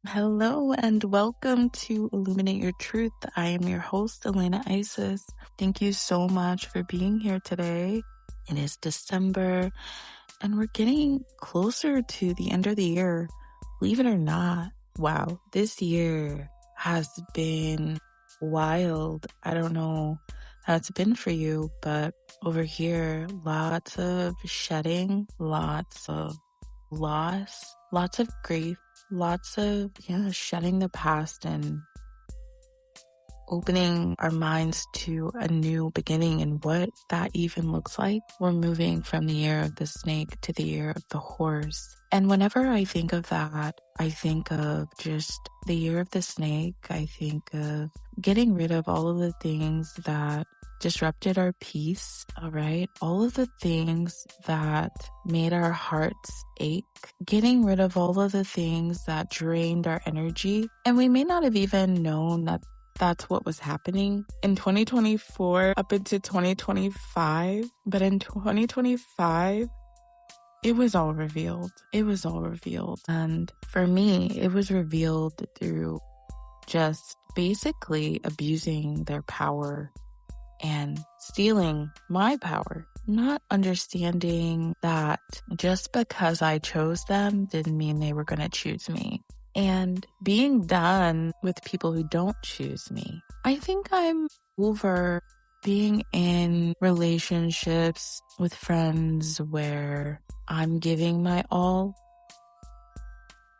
Hello and welcome to Illuminate Your Truth. I am your host, Elena Isis. Thank you so much for being here today. It is December and we're getting closer to the end of the year. Believe it or not, wow, this year has been wild. I don't know how it's been for you, but over here, lots of shedding, lots of loss, lots of grief, lots of shedding the past and opening our minds to a new beginning and what that even looks like. We're moving from the year of the snake to the year of the horse. And whenever I think of that, I think of just the year of the snake. I think of getting rid of all of the things that disrupted our peace, all right? All of the things that made our hearts ache, getting rid of all of the things that drained our energy. And we may not have even known that that's what was happening in 2024 up into 2025. But in 2025, it was all revealed. It was all revealed. And for me, it was revealed through just basically abusing their power and stealing my power, not understanding that just because I chose them didn't mean they were going to choose me. And being done with people who don't choose me. I think I'm over being in relationships with friends where I'm giving my all.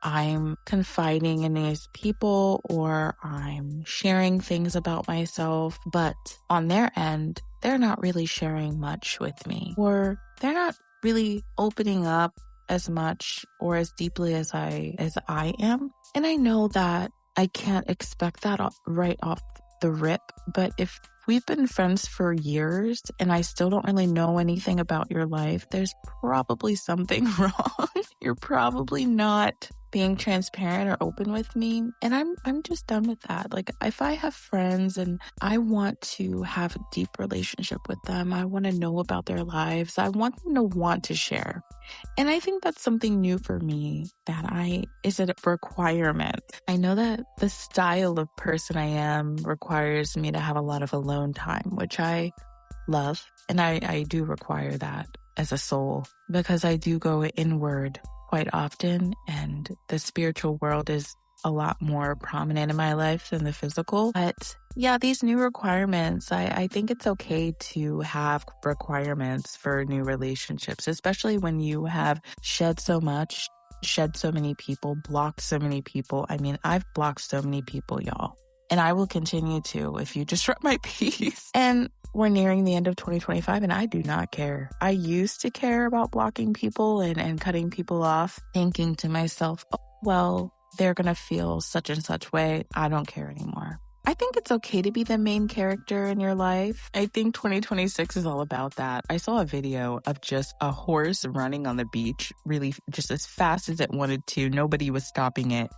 I'm confiding in these people or I'm sharing things about myself, but on their end, they're not really sharing much with me, or they're not really opening up as much or as deeply as I am. And I know that I can't expect that right off the rip, but if we've been friends for years and I still don't really know anything about your life, there's probably something wrong. You're probably not being transparent or open with me. And I'm just done with that. Like, if I have friends and I want to have a deep relationship with them, I want to know about their lives. I want them to want to share. And I think that's something new for me that is a requirement. I know that the style of person I am requires me to have a lot of alone time, which I love. And I do require that as a soul because I do go inward quite often, and the spiritual world is a lot more prominent in my life than the physical. But yeah, these new requirements, I think it's okay to have requirements for new relationships, especially when you have shed so much, shed so many people, blocked so many people. I mean, I've blocked so many people, y'all. And I will continue to if you disrupt my peace. And we're nearing the end of 2025 and I do not care. I used to care about blocking people and cutting people off, thinking to myself, oh, well, they're going to feel such and such way. I don't care anymore. I think it's okay to be the main character in your life. I think 2026 is all about that. I saw a video of just a horse running on the beach, really just as fast as it wanted to. Nobody was stopping it.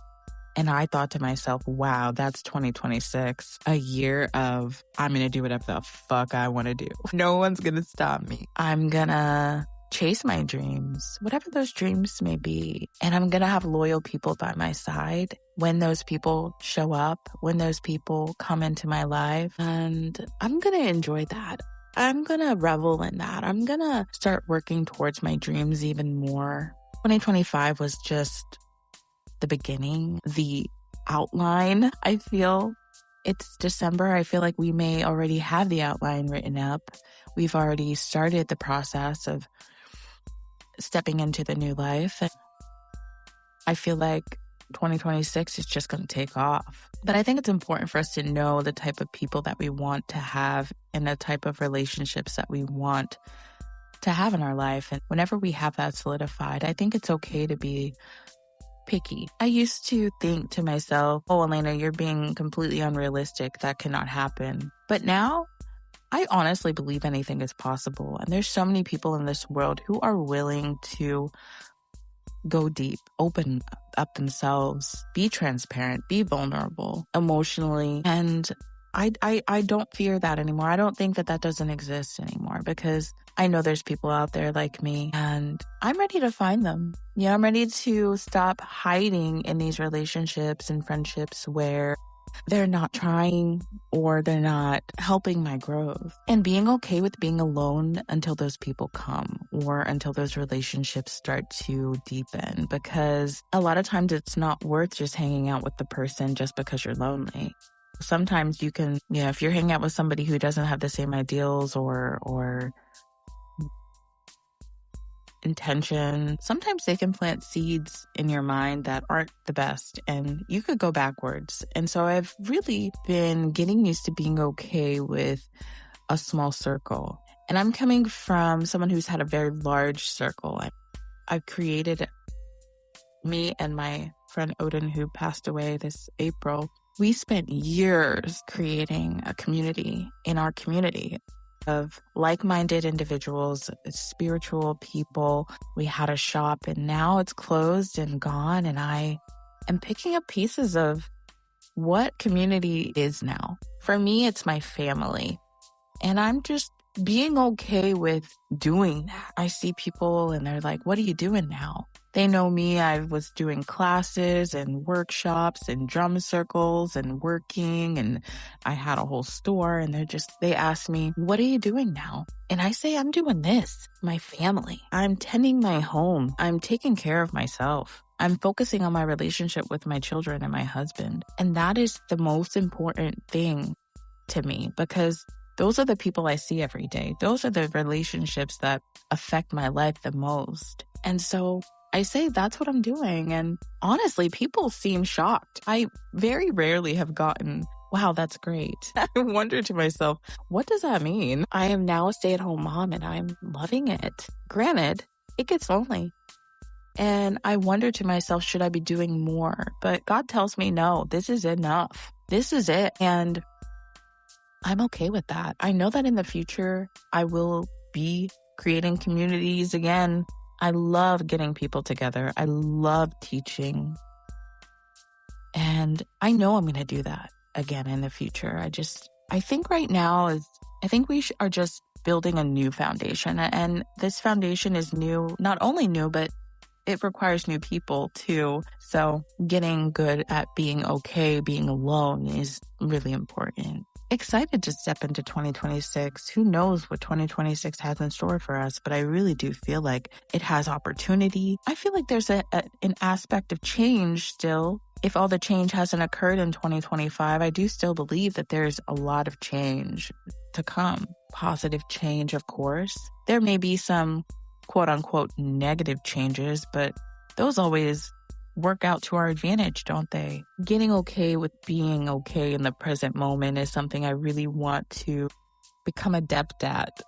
And I thought to myself, wow, that's 2026, a year of I'm going to do whatever the fuck I want to do. No one's going to stop me. I'm going to chase my dreams, whatever those dreams may be. And I'm going to have loyal people by my side when those people show up, when those people come into my life. And I'm going to enjoy that. I'm going to revel in that. I'm going to start working towards my dreams even more. 2025 was just the beginning, the outline. I feel it's December. I feel like we may already have the outline written up. We've already started the process of stepping into the new life. And I feel like 2026 is just going to take off. But I think it's important for us to know the type of people that we want to have and the type of relationships that we want to have in our life. And whenever we have that solidified, I think it's okay to be picky. I used to think to myself, oh, Elena, you're being completely unrealistic. That cannot happen. But now I honestly believe anything is possible. And there's so many people in this world who are willing to go deep, open up themselves, be transparent, be vulnerable emotionally. And I don't fear that anymore. I don't think that doesn't exist anymore because I know there's people out there like me, and I'm ready to find them. Yeah, I'm ready to stop hiding in these relationships and friendships where they're not trying or they're not helping my growth. And being okay with being alone until those people come or until those relationships start to deepen. Because a lot of times it's not worth just hanging out with the person just because you're lonely. Sometimes you can, if you're hanging out with somebody who doesn't have the same ideals or intention, sometimes they can plant seeds in your mind that aren't the best and you could go backwards. And so I've really been getting used to being okay with a small circle. And I'm coming from someone who's had a very large circle. I've created, me and my friend Odin, who passed away this April, we spent years creating a community in our community of like-minded individuals, spiritual people. We had a shop and now it's closed and gone. And I am picking up pieces of what community is now. For me, it's my family. And I'm just being okay with doing that. I see people and they're like, what are you doing now? They know me. I was doing classes and workshops and drum circles and working, and I had a whole store, and they ask me, what are you doing now? And I say, I'm doing this, my family. I'm tending my home. I'm taking care of myself. I'm focusing on my relationship with my children and my husband. And that is the most important thing to me, because those are the people I see every day. Those are the relationships that affect my life the most. And so I say that's what I'm doing. And honestly, people seem shocked. I very rarely have gotten, wow, that's great. I wonder to myself, what does that mean? I am now a stay-at-home mom and I'm loving it. Granted, it gets lonely. And I wonder to myself, should I be doing more? But God tells me, no, this is enough. This is it. And I'm okay with that. I know that in the future, I will be creating communities again. I love getting people together. I love teaching. And I know I'm going to do that again in the future. I think right now we are just building a new foundation. And this foundation is new, not only new, but it requires new people too. So getting good at being okay, being alone is really important. Excited to step into 2026. Who knows what 2026 has in store for us, but I really do feel like it has opportunity. I feel like there's an aspect of change still. If all the change hasn't occurred in 2025, I do still believe that there's a lot of change to come. Positive change, of course. There may be some quote unquote negative changes, but those always work out to our advantage, don't they? Getting okay with being okay in the present moment is something I really want to become adept at.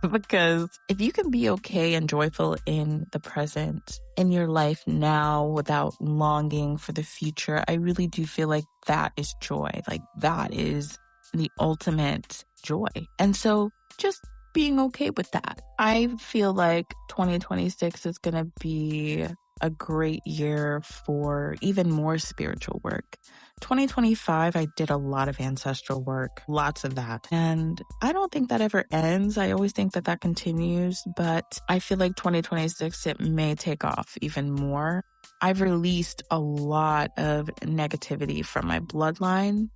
Because if you can be okay and joyful in the present, in your life now, without longing for the future, I really do feel like that is joy. Like that is the ultimate joy. And so just being okay with that. I feel like 2026 is going to be a great year for even more spiritual work. 2025, I did a lot of ancestral work, lots of that. And I don't think that ever ends. I always think that continues, but I feel like 2026, it may take off even more. I've released a lot of negativity from my bloodline,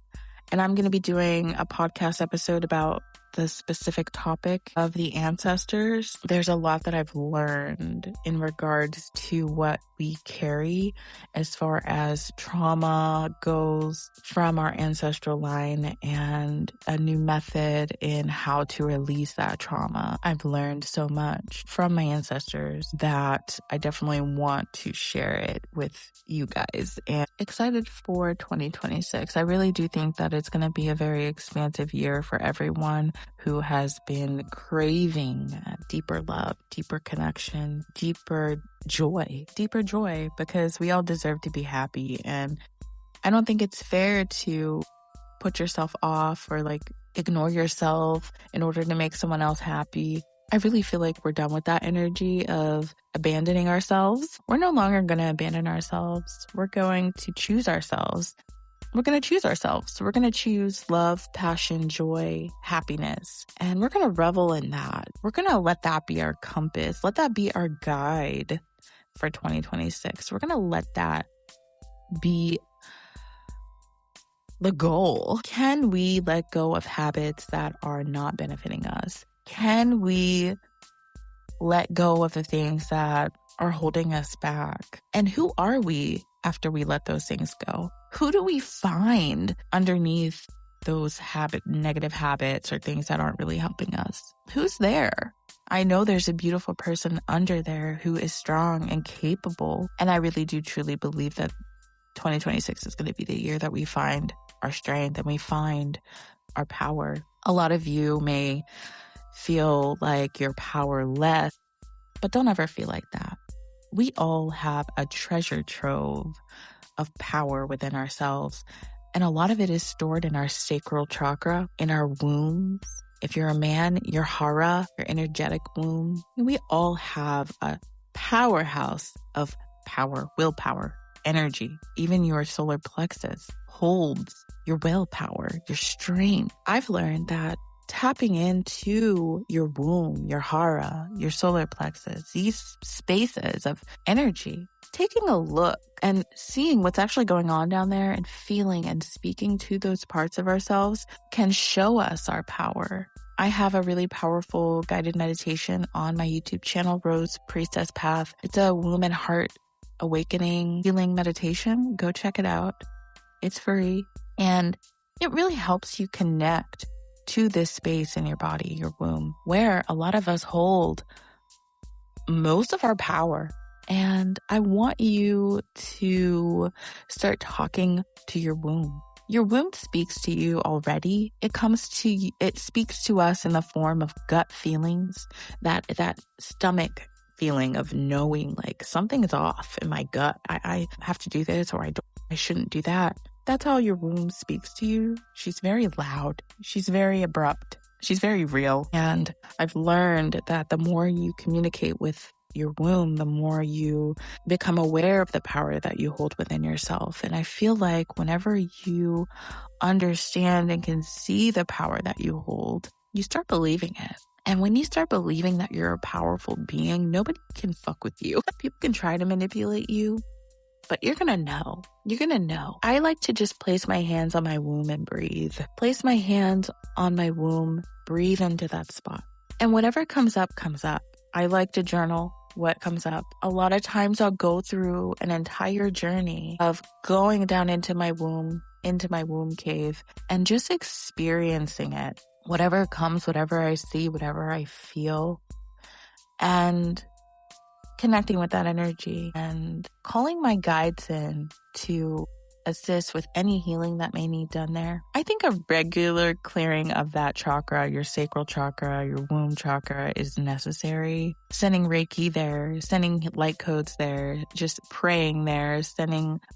and I'm going to be doing a podcast episode about the specific topic of the ancestors. There's a lot that I've learned in regards to what we carry as far as trauma goes from our ancestral line and a new method in how to release that trauma. I've learned so much from my ancestors that I definitely want to share it with you guys, and excited for 2026. I really do think that it's going to be a very expansive year for everyone who has been craving deeper love, deeper connection, deeper joy, because we all deserve to be happy. And I don't think it's fair to put yourself off or ignore yourself in order to make someone else happy. I really feel like we're done with that energy of abandoning ourselves. We're no longer going to abandon ourselves. We're going to choose ourselves. we're going to choose ourselves. We're going to choose love, passion, joy, happiness, and we're going to revel in that. We're going to let that be our compass. Let that be our guide for 2026. We're going to let that be the goal. Can we let go of habits that are not benefiting us? Can we let go of the things that are holding us back? And who are we after we let those things go? Who do we find underneath those negative habits or things that aren't really helping us? Who's there? I know there's a beautiful person under there who is strong and capable. And I really do truly believe that 2026 is going to be the year that we find our strength and we find our power. A lot of you may feel like you're powerless, but don't ever feel like that. We all have a treasure trove of power within ourselves, and a lot of it is stored in our sacral chakra, in our wombs. If you're a man, your hara, your energetic womb. We all have a powerhouse of power, willpower, energy. Even your solar plexus holds your willpower, your strength. I've learned that tapping into your womb, your hara, your solar plexus, these spaces of energy, taking a look and seeing what's actually going on down there and feeling and speaking to those parts of ourselves can show us our power. I have a really powerful guided meditation on my YouTube channel, Rose Priestess Path. It's a womb and heart awakening healing meditation. Go check it out. It's free. And it really helps you connect to this space in your body, your womb, where a lot of us hold most of our power. And I want you to start talking to your womb. Your womb speaks to you already. It speaks to us in the form of gut feelings, that stomach feeling of knowing like something is off in my gut. I have to do this, or I shouldn't do that. That's how your womb speaks to you. She's very loud. She's very abrupt. She's very real. And I've learned that the more you communicate with your womb, the more you become aware of the power that you hold within yourself. And I feel like whenever you understand and can see the power that you hold, you start believing it. And when you start believing that you're a powerful being, nobody can fuck with you. People can try to manipulate you, but you're going to know. You're going to know. I like to just place my hands on my womb and breathe. Place my hands on my womb, breathe into that spot. And whatever comes up, comes up. I like to journal what comes up. A lot of times I'll go through an entire journey of going down into my womb cave, and just experiencing it. Whatever comes, whatever I see, whatever I feel, and connecting with that energy and calling my guides in to assist with any healing that may need done there. I think a regular clearing of that chakra, your sacral chakra, your womb chakra, is necessary. Sending Reiki there, sending light codes there, just praying there,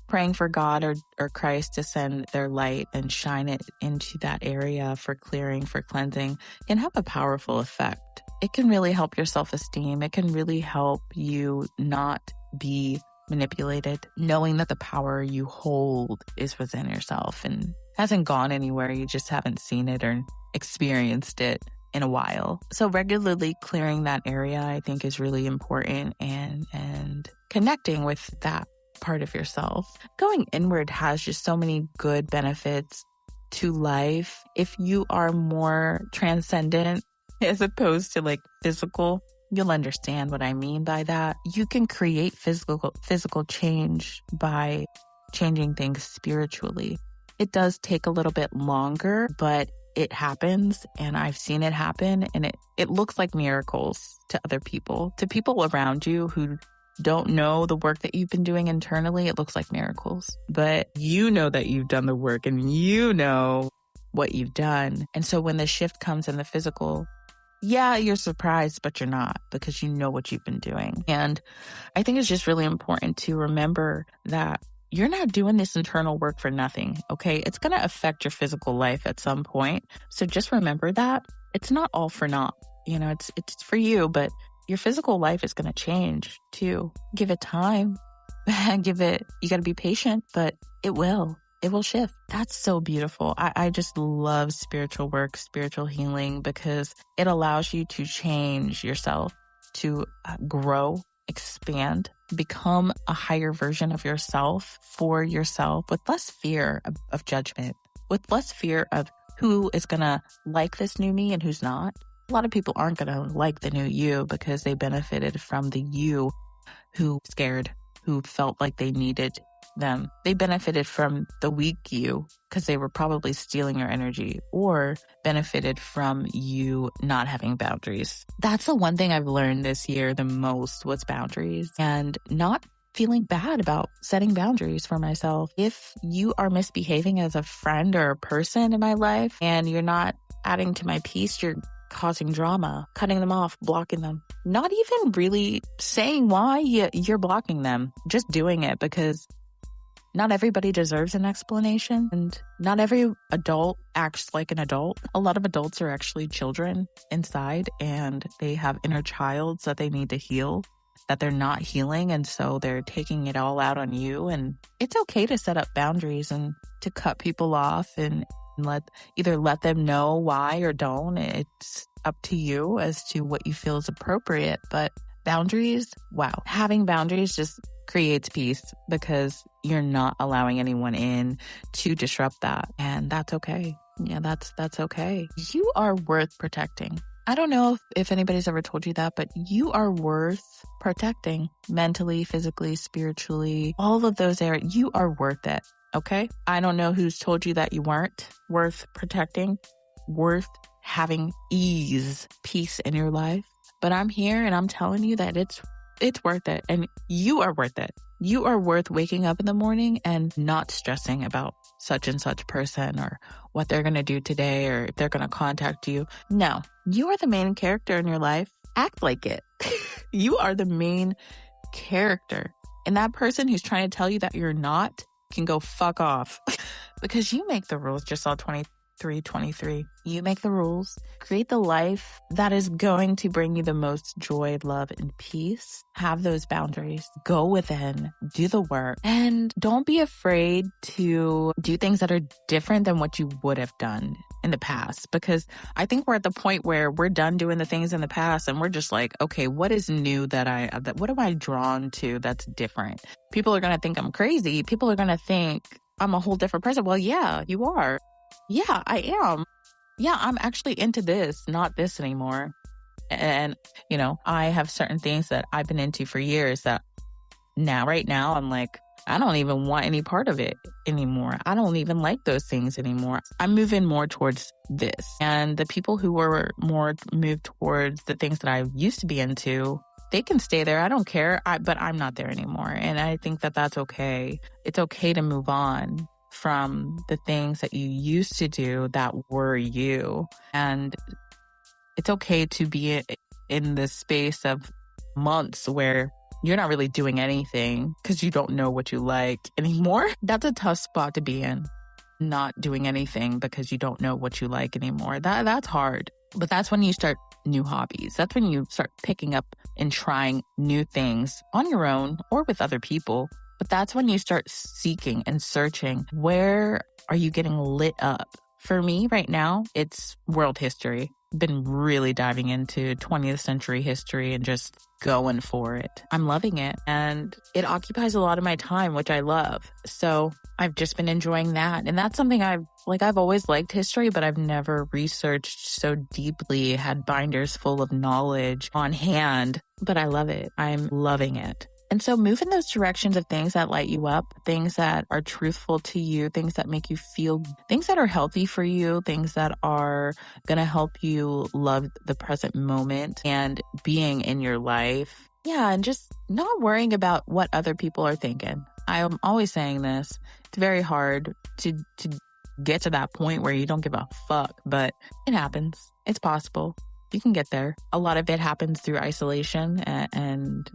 praying for God or Christ to send their light and shine it into that area for clearing, for cleansing, can have a powerful effect. It can really help your self-esteem. It can really help you not be manipulated, knowing that the power you hold is within yourself and hasn't gone anywhere. You just haven't seen it or experienced it in a while. So regularly clearing that area, I think, is really important, and connecting with that part of yourself. Going inward has just so many good benefits to life. If you are more transcendent as opposed to like physical, you'll understand what I mean by that. You can create physical change by changing things spiritually. It does take a little bit longer, but it happens, and I've seen it happen, and it looks like miracles to other people. To people around you who don't know the work that you've been doing internally, it looks like miracles. But you know that you've done the work, and you know what you've done. And so when the shift comes in the physical, yeah, you're surprised, but you're not, because you know what you've been doing. And I think it's just really important to remember that you're not doing this internal work for nothing, okay? It's going to affect your physical life at some point. So just remember that it's not all for naught. You know, it's for you, but your physical life is going to change too. Give it time. You got to be patient, but it will. it will shift. That's so beautiful. I just love spiritual work, spiritual healing, because it allows you to change yourself, to grow, expand, become a higher version of yourself for yourself with less fear of judgment, with less fear of who is going to like this new me and who's not. A lot of people aren't going to like the new you because they benefited from the you who scared, who felt like they needed them. They benefited from the weak you because they were probably stealing your energy, or benefited from you not having boundaries. That's the one thing I've learned this year the most, was boundaries, and not feeling bad about setting boundaries for myself. If you are misbehaving as a friend or a person in my life and you're not adding to my peace, you're causing drama, cutting them off, blocking them, not even really saying why you're blocking them, just doing it because not everybody deserves an explanation, and not every adult acts like an adult. A lot of adults are actually children inside, and they have inner childs that they need to heal, that they're not healing, and so they're taking it all out on you. And it's okay to set up boundaries and to cut people off and either let them know why or don't. It's up to you as to what you feel is appropriate. But boundaries, wow. Having boundaries just creates peace because you're not allowing anyone in to disrupt that. And that's okay. Yeah, that's okay. You are worth protecting. I don't know if anybody's ever told you that, but you are worth protecting mentally, physically, spiritually, all of those areas. You are worth it. Okay? I don't know who's told you that you weren't worth protecting, worth having ease, peace in your life. But I'm here and I'm telling you that it's worth it. And you are worth it. You are worth waking up in the morning and not stressing about such and such person or what they're going to do today or if they're going to contact you. No, you are the main character in your life. Act like it. You are the main character. And that person who's trying to tell you that you're not can go fuck off because you make the rules. Just saw 23. You make the rules. Create the life that is going to bring you the most joy, love, and peace. Have those boundaries. Go within. Do the work. And don't be afraid to do things that are different than what you would have done in the past. Because I think we're at the point where we're done doing the things in the past and we're just like, okay, what is new what am I drawn to that's different? People are going to think I'm crazy. People are going to think I'm a whole different person. Well, yeah, you are. Yeah, I am. Yeah, I'm actually into this, not this anymore. And, I have certain things that I've been into for years that right now, I'm like, I don't even want any part of it anymore. I don't even like those things anymore. I'm moving more towards this. And the people who were more moved towards the things that I used to be into, they can stay there. I don't care. But I'm not there anymore. And I think that that's okay. It's okay to move on from the things that you used to do that were you. And it's okay to be in this space of months where you're not really doing anything because you don't know what you like anymore. That's a tough spot to be in. Not doing anything because you don't know what you like anymore. That's hard. But that's when you start new hobbies. That's when you start picking up and trying new things on your own or with other people. But that's when you start seeking and searching. Where are you getting lit up? For me right now, it's world history. Been really diving into 20th century history and just going for it. I'm loving it. And it occupies a lot of my time, which I love. So I've just been enjoying that. And that's something I've always liked history, but I've never researched so deeply, had binders full of knowledge on hand. But I love it. I'm loving it. And so move in those directions of things that light you up, things that are truthful to you, things that make you feel, things that are healthy for you, things that are going to help you love the present moment and being in your life. Yeah, and just not worrying about what other people are thinking. I'm always saying this. It's very hard to get to that point where you don't give a fuck, but it happens. It's possible. You can get there. A lot of it happens through isolation and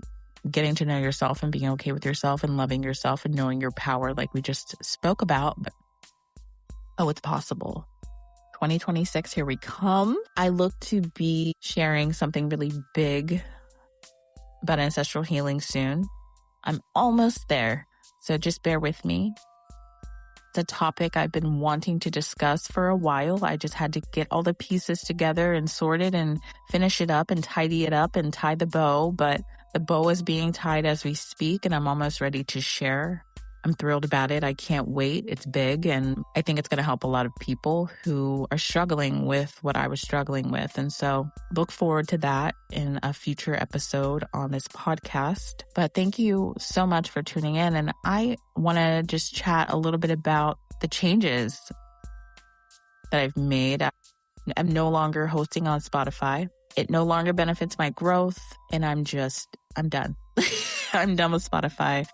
getting to know yourself and being okay with yourself and loving yourself and knowing your power like we just spoke about. But, it's possible. 2026, here we come. I look to be sharing something really big about ancestral healing soon. I'm almost there, so just bear with me. It's a topic I've been wanting to discuss for a while. I just had to get all the pieces together and sort it and finish it up and tidy it up and tie the bow. But the bow is being tied as we speak, and I'm almost ready to share. I'm thrilled about it. I can't wait. It's big, and I think it's going to help a lot of people who are struggling with what I was struggling with. And so look forward to that in a future episode on this podcast. But thank you so much for tuning in. And I want to just chat a little bit about the changes that I've made. I'm no longer hosting on Spotify. It no longer benefits my growth, and I'm done. I'm done with Spotify.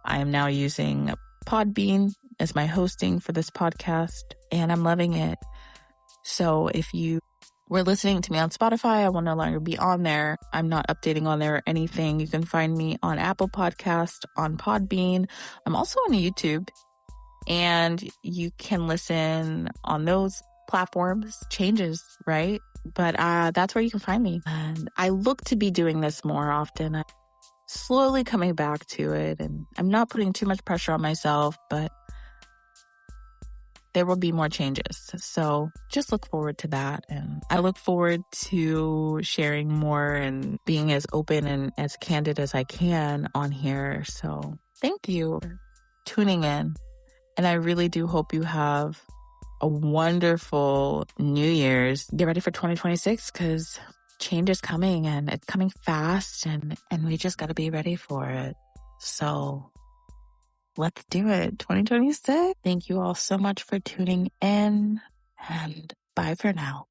I am now using Podbean as my hosting for this podcast, and I'm loving it. So if you were listening to me on Spotify, I will no longer be on there. I'm not updating on there or anything. You can find me on Apple Podcast, on Podbean. I'm also on YouTube, and you can listen on those platforms. Changes, right? But that's where you can find me. And I look to be doing this more often. Slowly coming back to it, and I'm not putting too much pressure on myself, but there will be more changes. So just look forward to that. And I look forward to sharing more and being as open and as candid as I can on here. So thank you for tuning in. And I really do hope you have a wonderful New Year's. Get ready for 2026 because change is coming, and it's coming fast, and we just got to be ready for it. So let's do it. 2026. Thank you all so much for tuning in, and bye for now.